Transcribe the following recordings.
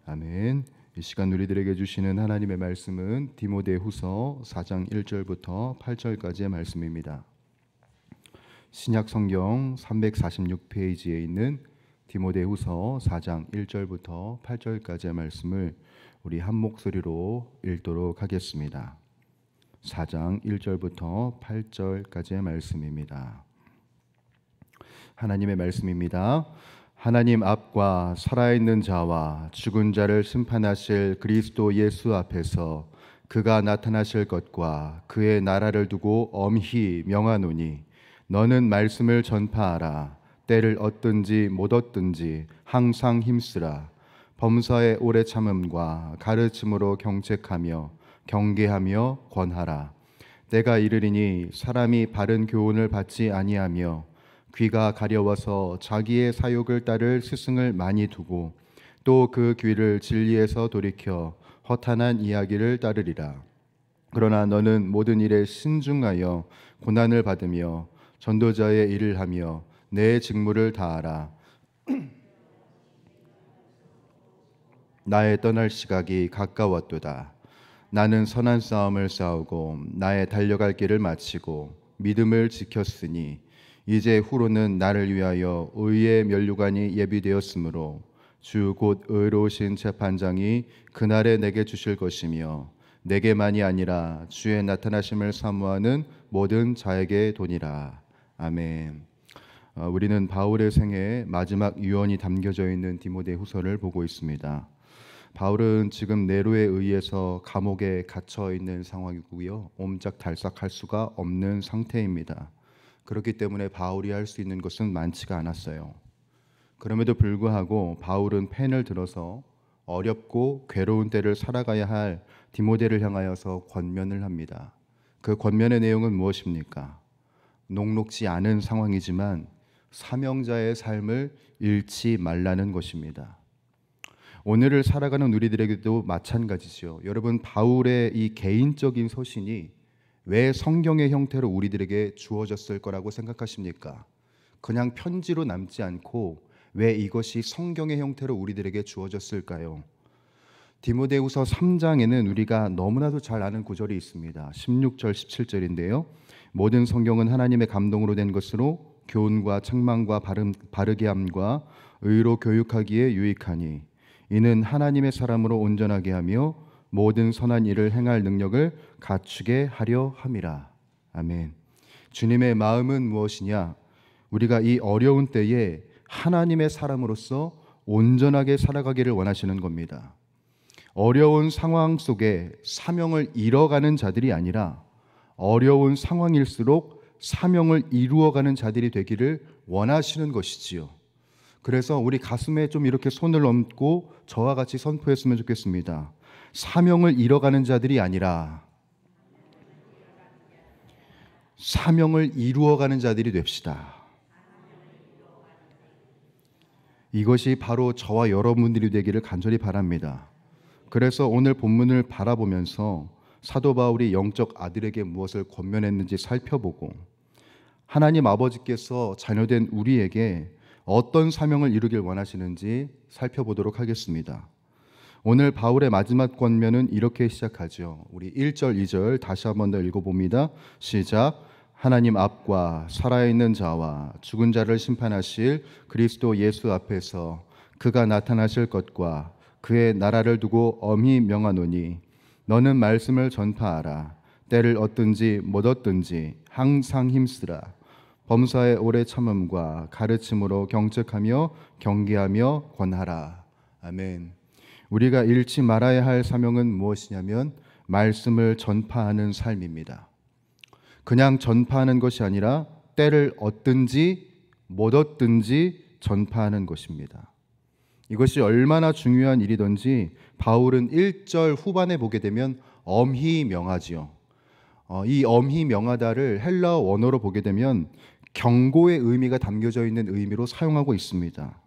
아멘. 이 시간 우리들에게 주시는 하나님의 말씀은 디모데후서 4장 1절부터 8절까지의 말씀입니다. 신약 성경 346페이지에 있는 디모데후서 4장 1절부터 8절까지의 말씀을 우리 한 목소리로 읽도록 하겠습니다. 4장 1절부터 8절까지의 말씀입니다. 하나님의 말씀입니다. 하나님 앞과 살아있는 자와 죽은 자를 심판하실 그리스도 예수 앞에서 그가 나타나실 것과 그의 나라를 두고 엄히 명하노니 너는 말씀을 전파하라. 때를 얻든지 못 얻든지 항상 힘쓰라. 범사에 오래 참음과 가르침으로 경책하며 경계하며 권하라. 때가 이르리니 사람이 바른 교훈을 받지 아니하며 귀가 가려워서 자기의 사욕을 따를 스승을 많이 두고 또 그 귀를 진리에서 돌이켜 허탄한 이야기를 따르리라. 그러나 너는 모든 일에 신중하여 고난을 받으며 전도자의 일을 하며 내 직무를 다하라. 나의 떠날 시각이 가까웠도다. 나는 선한 싸움을 싸우고 나의 달려갈 길을 마치고 믿음을 지켰으니 이제 후로는 나를 위하여 의의 면류관이 예비되었으므로 주 곧 의로우신 재판장이 그날에 내게 주실 것이며 내게만이 아니라 주의 나타나심을 사모하는 모든 자에게 도니라. 아멘. 우리는 바울의 생애의 마지막 유언이 담겨져 있는 디모데후서를 보고 있습니다. 바울은 지금 네로에 의해서 감옥에 갇혀 있는 상황이고요. 옴짝달싹할 수가 없는 상태입니다. 그렇기 때문에 바울이 할 수 있는 것은 많지가 않았어요. 그럼에도 불구하고 바울은 펜을 들어서 어렵고 괴로운 때를 살아가야 할 디모데를 향하여서 권면을 합니다. 그 권면의 내용은 무엇입니까? 녹록지 않은 상황이지만 사명자의 삶을 잃지 말라는 것입니다. 오늘을 살아가는 우리들에게도 마찬가지죠. 여러분, 바울의 이 개인적인 서신이 왜 성경의 형태로 우리들에게 주어졌을 거라고 생각하십니까? 그냥 편지로 남지 않고 왜 이것이 성경의 형태로 우리들에게 주어졌을까요? 디모데후서 3장에는 우리가 너무나도 잘 아는 구절이 있습니다. 16절 17절인데요. 모든 성경은 하나님의 감동으로 된 것으로 교훈과 책망과 바르게 함과 의로 교육하기에 유익하니 이는 하나님의 사람으로 온전하게 하며 모든 선한 일을 행할 능력을 갖추게 하려 함이라. 아멘. 주님의 마음은 무엇이냐? 우리가 이 어려운 때에 하나님의 사람으로서 온전하게 살아가기를 원하시는 겁니다. 어려운 상황 속에 사명을 잃어가는 자들이 아니라 어려운 상황일수록 사명을 이루어가는 자들이 되기를 원하시는 것이지요. 그래서 우리 가슴에 좀 이렇게 손을 얹고 저와 같이 선포했으면 좋겠습니다. 사명을 잃어가는 자들이 아니라 사명을 이루어가는 자들이 됩시다. 이것이 바로 저와 여러분들이 되기를 간절히 바랍니다. 그래서 오늘 본문을 바라보면서 사도 바울이 영적 아들에게 무엇을 권면했는지 살펴보고 하나님 아버지께서 자녀된 우리에게 어떤 사명을 이루길 원하시는지 살펴보도록 하겠습니다. 오늘 바울의 마지막 권면은 이렇게 시작하죠. 우리 1절, 2절 다시 한 번 더 읽어봅니다. 시작. 하나님 앞과 살아있는 자와 죽은 자를 심판하실 그리스도 예수 앞에서 그가 나타나실 것과 그의 나라를 두고 엄히 명하노니 너는 말씀을 전파하라. 때를 얻든지 못 얻든지 항상 힘쓰라. 범사에 오래 참음과 가르침으로 경책하며 경계하며 권하라. 아멘. 우리가 잃지 말아야 할 사명은 무엇이냐면 말씀을 전파하는 삶입니다. 그냥 전파하는 것이 아니라 때를 얻든지 못 얻든지 전파하는 것입니다. 이것이 얼마나 중요한 일이든지 바울은 1절 후반에 보게 되면 엄히 명하지요. 이 엄히 명하다를 헬라어 원어로 보게 되면 경고의 의미가 담겨져 있는 의미로 사용하고 있습니다.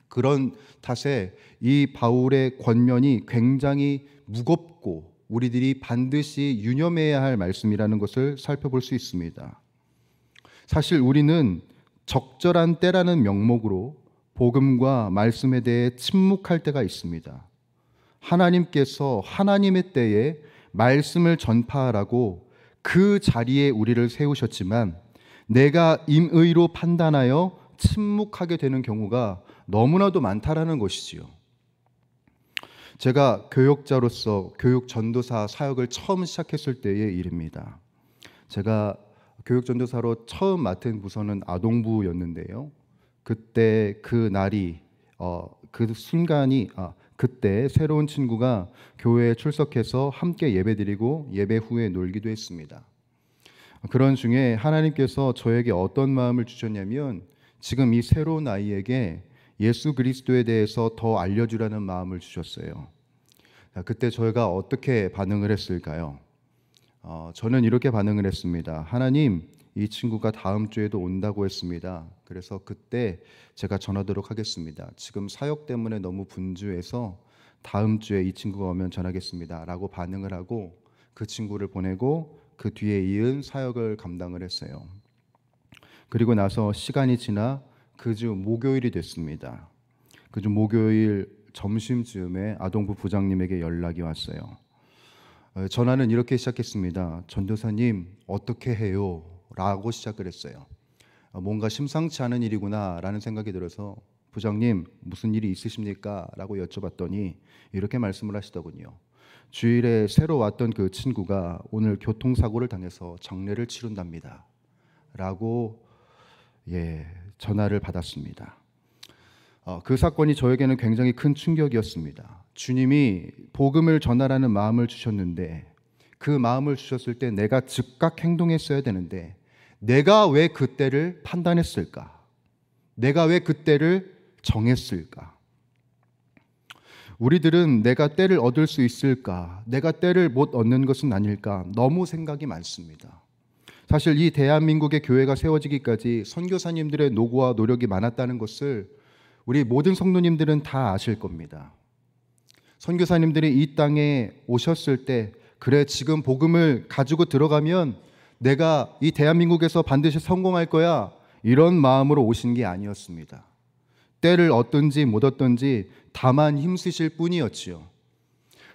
그런 탓에 이 바울의 권면이 굉장히 무겁고 우리들이 반드시 유념해야 할 말씀이라는 것을 살펴볼 수 있습니다. 사실 우리는 적절한 때라는 명목으로 복음과 말씀에 대해 침묵할 때가 있습니다. 하나님께서 하나님의 때에 말씀을 전파하라고 그 자리에 우리를 세우셨지만 내가 임의로 판단하여 침묵하게 되는 경우가 너무나도 많다라는 것이지요. 제가 교역자로서 교육 전도사 사역을 처음 시작했을 때의 일입니다. 제가 교육 전도사로 처음 맡은 부서는 아동부였는데요. 그때 그 날이 그 순간이 그때 새로운 친구가 교회에 출석해서 함께 예배드리고 예배 후에 놀기도 했습니다. 그런 중에 하나님께서 저에게 어떤 마음을 주셨냐면 지금 이 새로운 아이에게 예수 그리스도에 대해서 더 알려주라는 마음을 주셨어요. 그때 저희가 어떻게 반응을 했을까요? 저는 이렇게 반응을 했습니다. 하나님, 이 친구가 다음 주에도 온다고 했습니다. 그래서 그때 제가 전하도록 하겠습니다. 지금 사역 때문에 너무 분주해서 다음 주에 이 친구가 오면 전하겠습니다. 라고 반응을 하고 그 친구를 보내고 그 뒤에 이은 사역을 감당을 했어요. 그리고 나서 시간이 지나 그 주 목요일이 됐습니다. 그 주 목요일 점심쯤에 아동부 부장님에게 연락이 왔어요. 전화는 이렇게 시작했습니다. 전도사님, 어떻게 해요? 라고 시작을 했어요. 뭔가 심상치 않은 일이구나 라는 생각이 들어서 부장님, 무슨 일이 있으십니까? 라고 여쭤봤더니 이렇게 말씀을 하시더군요. 주일에 새로 왔던 그 친구가 오늘 교통사고를 당해서 장례를 치른답니다. 라고 전화를 받았습니다. 그 사건이 저에게는 굉장히 큰 충격이었습니다. 주님이 복음을 전하라는 마음을 주셨는데 그 마음을 주셨을 때 내가 즉각 행동했어야 되는데 내가 왜 그때를 판단했을까? 내가 왜 그때를 정했을까? 우리들은 내가 때를 얻을 수 있을까? 내가 때를 못 얻는 것은 아닐까? 너무 생각이 많습니다. 사실 이 대한민국의 교회가 세워지기까지 선교사님들의 노고와 노력이 많았다는 것을 우리 모든 성도님들은 다 아실 겁니다. 선교사님들이 이 땅에 오셨을 때 그래 지금 복음을 가지고 들어가면 내가 이 대한민국에서 반드시 성공할 거야 이런 마음으로 오신 게 아니었습니다. 때를 얻든지 못 얻든지 다만 힘쓰실 뿐이었지요.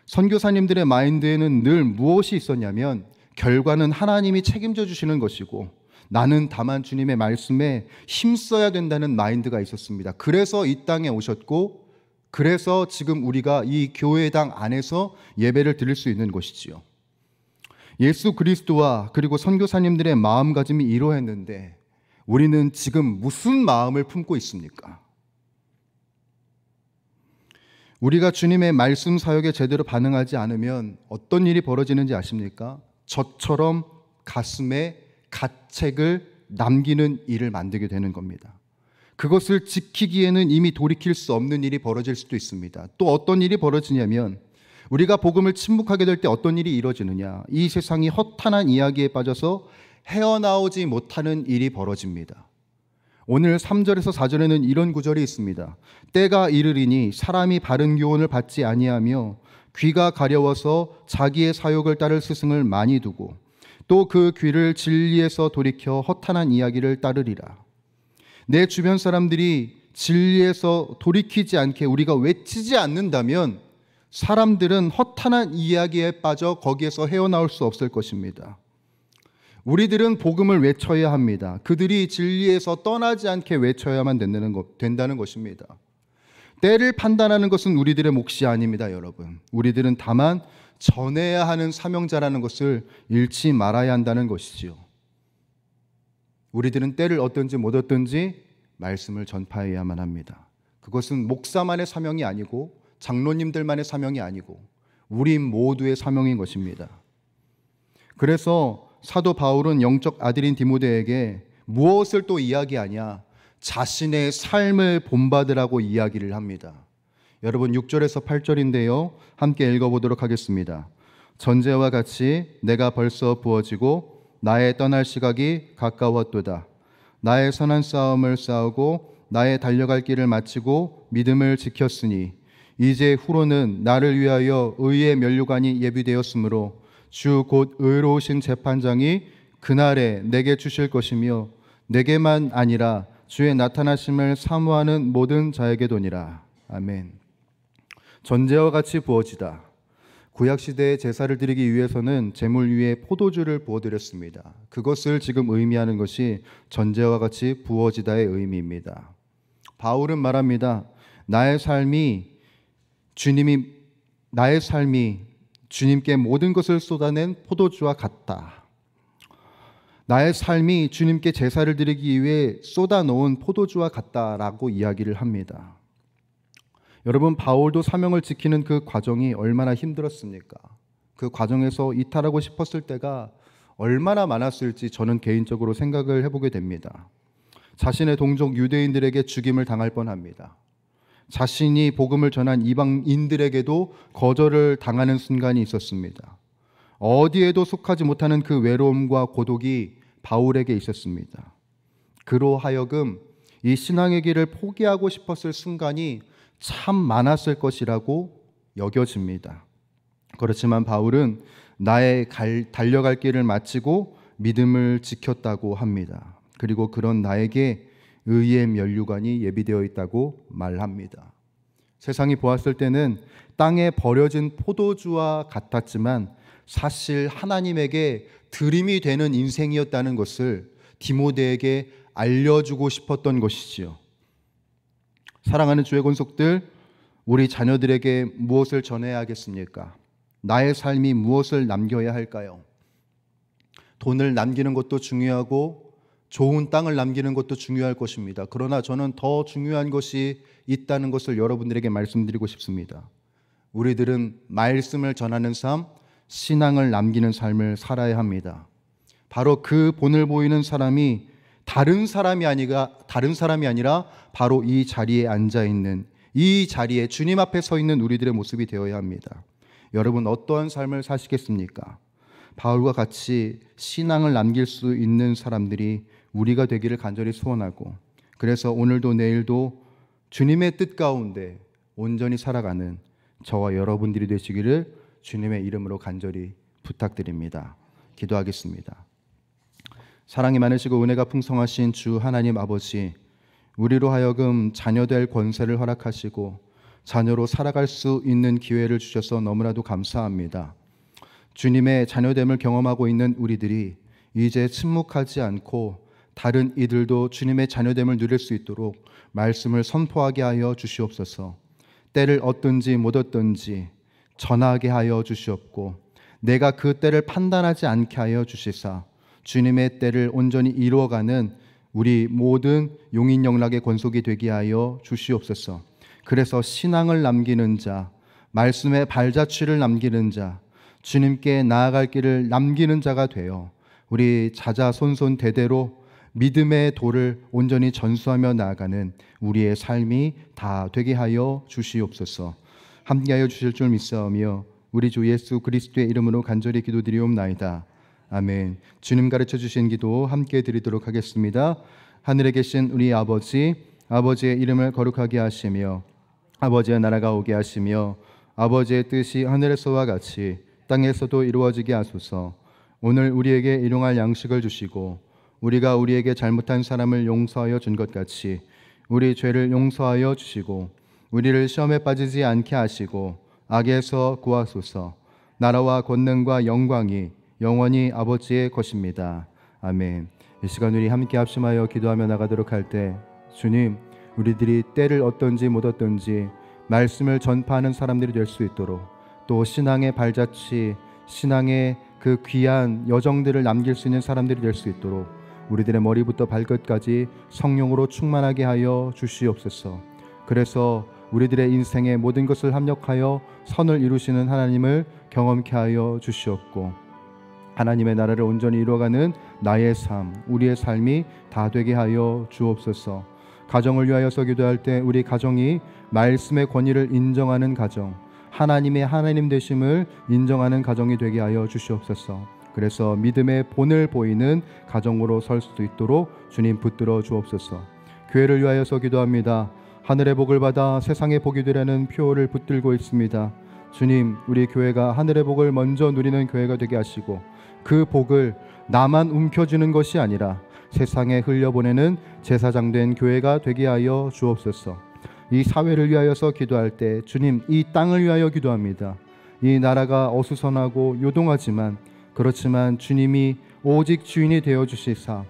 선교사님들의 마인드에는 늘 무엇이 있었냐면 결과는 하나님이 책임져 주시는 것이고 나는 다만 주님의 말씀에 힘써야 된다는 마인드가 있었습니다. 그래서 이 땅에 오셨고 그래서 지금 우리가 이 교회당 안에서 예배를 드릴 수 있는 것이지요. 예수 그리스도와 그리고 선교사님들의 마음가짐이 이러했는데 우리는 지금 무슨 마음을 품고 있습니까? 우리가 주님의 말씀 사역에 제대로 반응하지 않으면 어떤 일이 벌어지는지 아십니까? 저처럼 가슴에 가책을 남기는 일을 만들게 되는 겁니다. 그것을 지키기에는 이미 돌이킬 수 없는 일이 벌어질 수도 있습니다. 또 어떤 일이 벌어지냐면 우리가 복음을 침묵하게 될 때 어떤 일이 이루어지느냐, 이 세상이 허탄한 이야기에 빠져서 헤어나오지 못하는 일이 벌어집니다. 오늘 3절에서 4절에는 이런 구절이 있습니다. 때가 이르리니 사람이 바른 교훈을 받지 아니하며 귀가 가려워서 자기의 사욕을 따를 스승을 많이 두고 또 그 귀를 진리에서 돌이켜 허탄한 이야기를 따르리라. 내 주변 사람들이 진리에서 돌이키지 않게 우리가 외치지 않는다면 사람들은 허탄한 이야기에 빠져 거기에서 헤어나올 수 없을 것입니다. 우리들은 복음을 외쳐야 합니다. 그들이 진리에서 떠나지 않게 외쳐야만 된다는 것입니다. 때를 판단하는 것은 우리들의 몫이 아닙니다, 여러분. 우리들은 다만 전해야 하는 사명자라는 것을 잃지 말아야 한다는 것이지요. 우리들은 때를 얻든지 못 얻든지 말씀을 전파해야만 합니다. 그것은 목사만의 사명이 아니고 장로님들만의 사명이 아니고 우리 모두의 사명인 것입니다. 그래서 사도 바울은 영적 아들인 디모데에게 무엇을 또 이야기하냐? 자신의 삶을 본받으라고 이야기를 합니다. 여러분 6절에서 8절인데요. 함께 읽어보도록 하겠습니다. 전제와 같이 내가 벌써 부어지고 나의 떠날 시각이 가까웠도다. 나의 선한 싸움을 싸우고 나의 달려갈 길을 마치고 믿음을 지켰으니 이제 후로는 나를 위하여 의의 면류관이 예비되었으므로 주 곧 의로우신 재판장이 그날에 내게 주실 것이며 내게만 아니라 주의 나타나심을 사모하는 모든 자에게도니라. 아멘. 전제와 같이 부어지다. 구약시대에 제사를 드리기 위해서는 제물 위에 포도주를 부어드렸습니다. 그것을 지금 의미하는 것이 전제와 같이 부어지다의 의미입니다. 바울은 말합니다. 나의 삶이 주님께 모든 것을 쏟아낸 포도주와 같다. 나의 삶이 주님께 제사를 드리기 위해 쏟아놓은 포도주와 같다라고 이야기를 합니다. 여러분, 바울도 사명을 지키는 그 과정이 얼마나 힘들었습니까? 그 과정에서 이탈하고 싶었을 때가 얼마나 많았을지 저는 개인적으로 생각을 해보게 됩니다. 자신의 동족 유대인들에게 죽임을 당할 뻔합니다. 자신이 복음을 전한 이방인들에게도 거절을 당하는 순간이 있었습니다. 어디에도 속하지 못하는 그 외로움과 고독이 바울에게 있었습니다. 그로 하여금 이 신앙의 길을 포기하고 싶었을 순간이 참 많았을 것이라고 여겨집니다. 그렇지만 바울은 나의 달려갈 길을 마치고 믿음을 지켰다고 합니다. 그리고 그런 나에게 의의 면류관이 예비되어 있다고 말합니다. 세상이 보았을 때는 땅에 버려진 포도주와 같았지만 사실 하나님에게 드림이 되는 인생이었다는 것을 디모데에게 알려주고 싶었던 것이지요. 사랑하는 주의 권속들, 우리 자녀들에게 무엇을 전해야 하겠습니까? 나의 삶이 무엇을 남겨야 할까요? 돈을 남기는 것도 중요하고 좋은 땅을 남기는 것도 중요할 것입니다. 그러나 저는 더 중요한 것이 있다는 것을 여러분들에게 말씀드리고 싶습니다. 우리들은 말씀을 전하는 삶, 신앙을 남기는 삶을 살아야 합니다. 바로 그 본을 보이는 사람이 다른 사람이 아니라 바로 이 자리에 앉아 있는, 이 자리에 주님 앞에 서 있는 우리들의 모습이 되어야 합니다. 여러분, 어떠한 삶을 사시겠습니까? 바울과 같이 신앙을 남길 수 있는 사람들이 우리가 되기를 간절히 소원하고, 그래서 오늘도 내일도 주님의 뜻 가운데 온전히 살아가는 저와 여러분들이 되시기를 주님의 이름으로 간절히 부탁드립니다. 기도하겠습니다. 사랑이 많으시고 은혜가 풍성하신 주 하나님 아버지, 우리로 하여금 자녀 될 권세를 허락하시고 자녀로 살아갈 수 있는 기회를 주셔서 너무나도 감사합니다. 주님의 자녀됨을 경험하고 있는 우리들이 이제 침묵하지 않고 다른 이들도 주님의 자녀됨을 누릴 수 있도록 말씀을 선포하게 하여 주시옵소서. 때를 얻든지 못 얻든지 전하게 하여 주시옵고, 내가 그 때를 판단하지 않게 하여 주시사 주님의 때를 온전히 이루어가는 우리 모든 용인영락의 권속이 되게 하여 주시옵소서. 그래서 신앙을 남기는 자, 말씀의 발자취를 남기는 자, 주님께 나아갈 길을 남기는 자가 되어 우리 자자손손 대대로 믿음의 도를 온전히 전수하며 나아가는 우리의 삶이 다 되게 하여 주시옵소서. 함께하여 주실 줄 믿사오며 우리 주 예수 그리스도의 이름으로 간절히 기도드리옵나이다. 아멘. 주님 가르쳐 주신 기도 함께 드리도록 하겠습니다. 하늘에 계신 우리 아버지, 아버지의 이름을 거룩하게 하시며 아버지의 나라가 오게 하시며 아버지의 뜻이 하늘에서와 같이 땅에서도 이루어지게 하소서. 오늘 우리에게 일용할 양식을 주시고 우리가 우리에게 잘못한 사람을 용서하여 준 것 같이 우리 죄를 용서하여 주시고 우리를 시험에 빠지지 않게 하시고 악에서 구하소서. 나라와 권능과 영광이 영원히 아버지의 것입니다. 아멘. 이 시간 우리 함께 합심하여 기도하며 나가도록 할 때, 주님, 우리들이 때를 얻든지 못 얻든지 말씀을 전파하는 사람들이 될 수 있도록, 또 신앙의 발자취, 신앙의 그 귀한 여정들을 남길 수 있는 사람들이 될 수 있도록 우리들의 머리부터 발끝까지 성령으로 충만하게 하여 주시옵소서. 그래서 우리들의 인생의 모든 것을 합력하여 선을 이루시는 하나님을 경험케 하여 주시옵고, 하나님의 나라를 온전히 이루어가는 나의 삶, 우리의 삶이 다 되게 하여 주옵소서. 가정을 위하여서 기도할 때 우리 가정이 말씀의 권위를 인정하는 가정, 하나님의 하나님 되심을 인정하는 가정이 되게 하여 주시옵소서. 그래서 믿음의 본을 보이는 가정으로 설 수 있도록 주님 붙들어 주옵소서. 교회를 위하여서 기도합니다. 하늘의 복을 받아 세상의 복이 되라는 표를 붙들고 있습니다. 주님, 우리 교회가 하늘의 복을 먼저 누리는 교회가 되게 하시고 그 복을 나만 움켜쥐는 것이 아니라 세상에 흘려보내는 제사장된 교회가 되게 하여 주옵소서. 이 사회를 위하여서 기도할 때 주님, 이 땅을 위하여 기도합니다. 이 나라가 어수선하고 요동하지만 그렇지만 주님이 오직 주인이 되어 주시사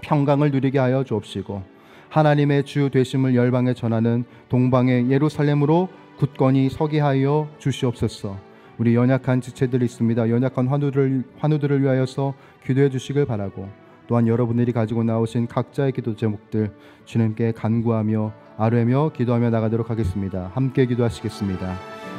평강을 누리게 하여 주옵시고 하나님의 주 되심을 열방에 전하는 동방의 예루살렘으로 굳건히 서게 하여 주시옵소서. 우리 연약한 지체들이 있습니다. 연약한 환우들을 위하여서 기도해 주시길 바라고, 또한 여러분들이 가지고 나오신 각자의 기도 제목들 주님께 간구하며 아뢰며 기도하며 나가도록 하겠습니다. 함께 기도하시겠습니다.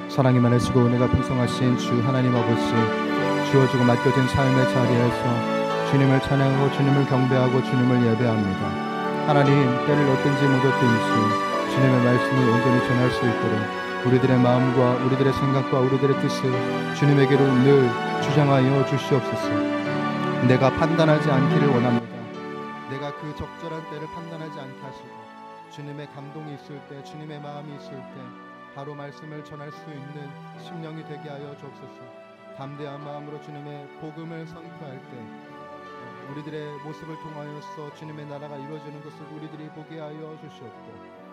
사랑이 많으시고 은혜가 풍성하신 주 하나님 아버지, 주어지고 맡겨진 삶의 자리에서 주님을 찬양하고 주님을 경배하고 주님을 예배합니다. 하나님, 때를 얻든지 못 얻든지 주님의 말씀을 온전히 전할 수 있도록 우리들의 마음과 우리들의 생각과 우리들의 뜻을 주님에게로 늘 주장하여 주시옵소서. 내가 판단하지 않기를 원합니다. 내가 그 적절한 때를 판단하지 않게 하시고 주님의 감동이 있을 때, 주님의 마음이 있을 때 바로 말씀을 전할 수 있는 심령이 되게 하여 주옵소서. 담대한 마음으로 주님의 복음을 선포할 때 우리들의 모습을 통하여서 주님의 나라가 이루어지는 것을 우리들이 보게 하여 주시옵고,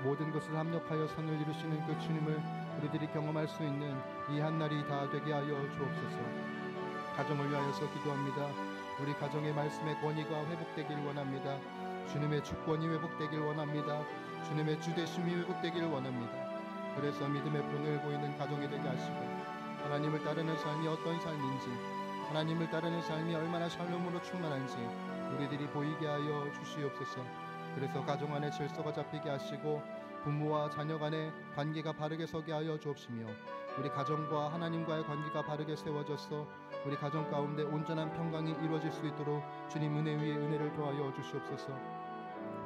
모든 것을 합력하여 선을 이루시는 그 주님을 우리들이 경험할 수 있는 이 한날이 다 되게 하여 주옵소서. 가정을 위하여서 기도합니다. 우리 가정의 말씀의 권위가 회복되길 원합니다. 주님의 주권이 회복되길 원합니다. 주님의 주되심이 회복되길 원합니다. 그래서 믿음의 본을 보이는 가정이 되게 하시고, 하나님을 따르는 삶이 어떤 삶인지, 하나님을 따르는 삶이 얼마나 샬롬으로 충만한지 우리들이 보이게 하여 주시옵소서. 그래서 가정 안에 질서가 잡히게 하시고 부모와 자녀 간의 관계가 바르게 서게 하여 주옵시며, 우리 가정과 하나님과의 관계가 바르게 세워져서 우리 가정 가운데 온전한 평강이 이루어질 수 있도록 주님 은혜 위에 은혜를 더하여 주시옵소서.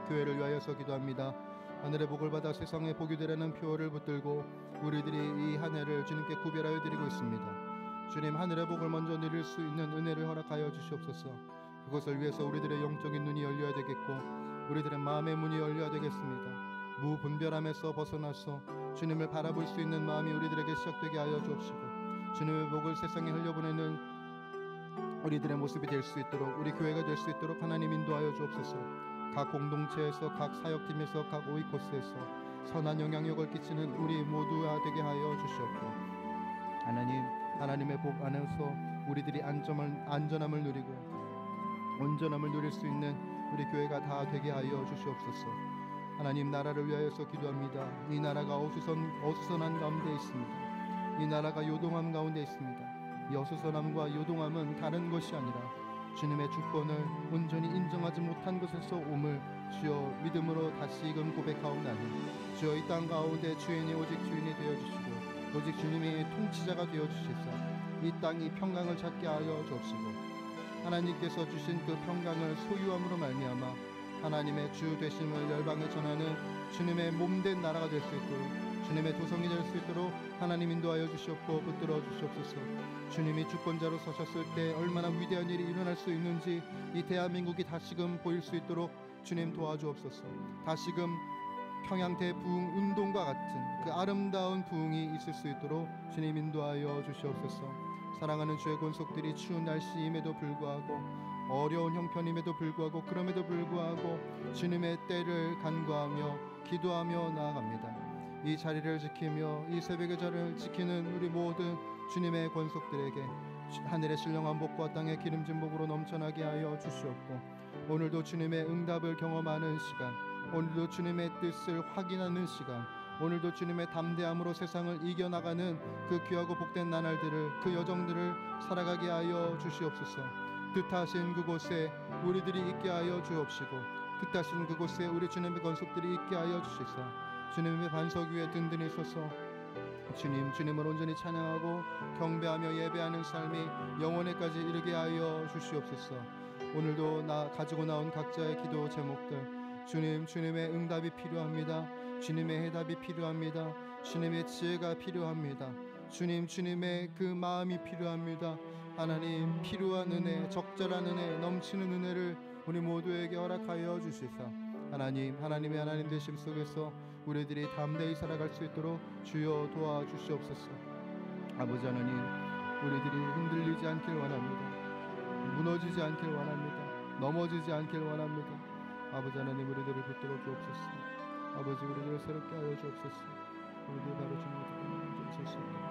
교회를 위하여서 기도합니다. 하늘의 복을 받아 세상의 복이 되라는 표어를 붙들고 우리들이 이 한 해를 주님께 구별하여 드리고 있습니다. 주님, 하늘의 복을 먼저 누릴 수 있는 은혜를 허락하여 주시옵소서. 그것을 위해서 우리들의 영적인 눈이 열려야 되겠고 우리들의 마음의 문이 열려야 되겠습니다. 무분별함에서 벗어나서 주님을 바라볼 수 있는 마음이 우리들에게 시작되게 하여 주옵시고, 주님의 복을 세상에 흘려보내는 우리들의 모습이 될 수 있도록, 우리 교회가 될 수 있도록 하나님 인도하여 주옵소서. 각 공동체에서, 각 사역팀에서, 각 오이코스에서 선한 영향력을 끼치는 우리 모두가 되게 하여 주시옵고, 하나님의 복 안에서 우리들이 안전함을 누리고 온전함을 누릴 수 있는 우리 교회가 다 되게 하여 주시옵소서. 하나님, 나라를 위하여서 기도합니다. 이 나라가 어수선한 가운데 있습니다. 이 나라가 요동함 가운데 있습니다. 이 어수선함과 요동함은 다른 것이 아니라 주님의 주권을 온전히 인정하지 못한 것에서 옴을 주여 믿음으로 다시금 고백하옵나니, 주여 이 땅 가운데 주인이 오직 주인이 되어주시고 오직 주님이 통치자가 되어주시사 이 땅이 평강을 찾게 하여 주옵시고, 하나님께서 주신 그 평강을 소유함으로 말미암아 하나님의 주 되심을 열방에 전하는 주님의 몸된 나라가 될 수 있도록, 주님의 도성이 될 수 있도록 하나님 인도하여 주시옵고 붙들어 주시옵소서. 주님이 주권자로 서셨을 때 얼마나 위대한 일이 일어날 수 있는지 이 대한민국이 다시금 보일 수 있도록 주님 도와주옵소서. 다시금 평양 대부흥 운동과 같은 그 아름다운 부흥이 있을 수 있도록 주님 인도하여 주시옵소서. 사랑하는 주의 권속들이 추운 날씨임에도 불구하고 어려운 형편임에도 불구하고 그럼에도 불구하고 주님의 때를 간구하며 기도하며 나아갑니다. 이 자리를 지키며 이 새벽의 자리를 지키는 우리 모든 주님의 권속들에게 하늘의 신령한 복과 땅의 기름진 복으로 넘쳐나게 하여 주시옵고, 오늘도 주님의 응답을 경험하는 시간, 오늘도 주님의 뜻을 확인하는 시간, 오늘도 주님의 담대함으로 세상을 이겨나가는 그 귀하고 복된 나날들을, 그 여정들을 살아가게 하여 주시옵소서. 뜻하신 그곳에 우리들이 있게 하여 주옵시고, 뜻하신 그곳에 우리 주님의 권속들이 있게 하여 주시사 주님의 반석 위에 든든히 서서 주님을 온전히 찬양하고 경배하며 예배하는 삶이 영원에까지 이르게 하여 주시옵소서. 오늘도 가지고 나온 각자의 기도 제목들, 주님의 응답이 필요합니다. 주님의 해답이 필요합니다. 주님의 지혜가 필요합니다. 주님의 그 마음이 필요합니다. 하나님, 필요한 은혜, 적절한 은혜, 넘치는 은혜를 우리 모두에게 허락하여 주시사 하나님의 하나님 되심 속에서 우리들이 담대히 살아갈 수 있도록 주여 도와주시옵소서. 아버지 하나님, 우리들이 흔들리지 않길 원합니다. 무너지지 않길 원합니다. 넘어지지 않길 원합니다. 아버지 하나님, 우리들을 붙들어 주옵소서. 아버지 우리를 새롭게 하여 주옵소서. 우리들 바로 주님 뜻대로 온전히 설 수 있는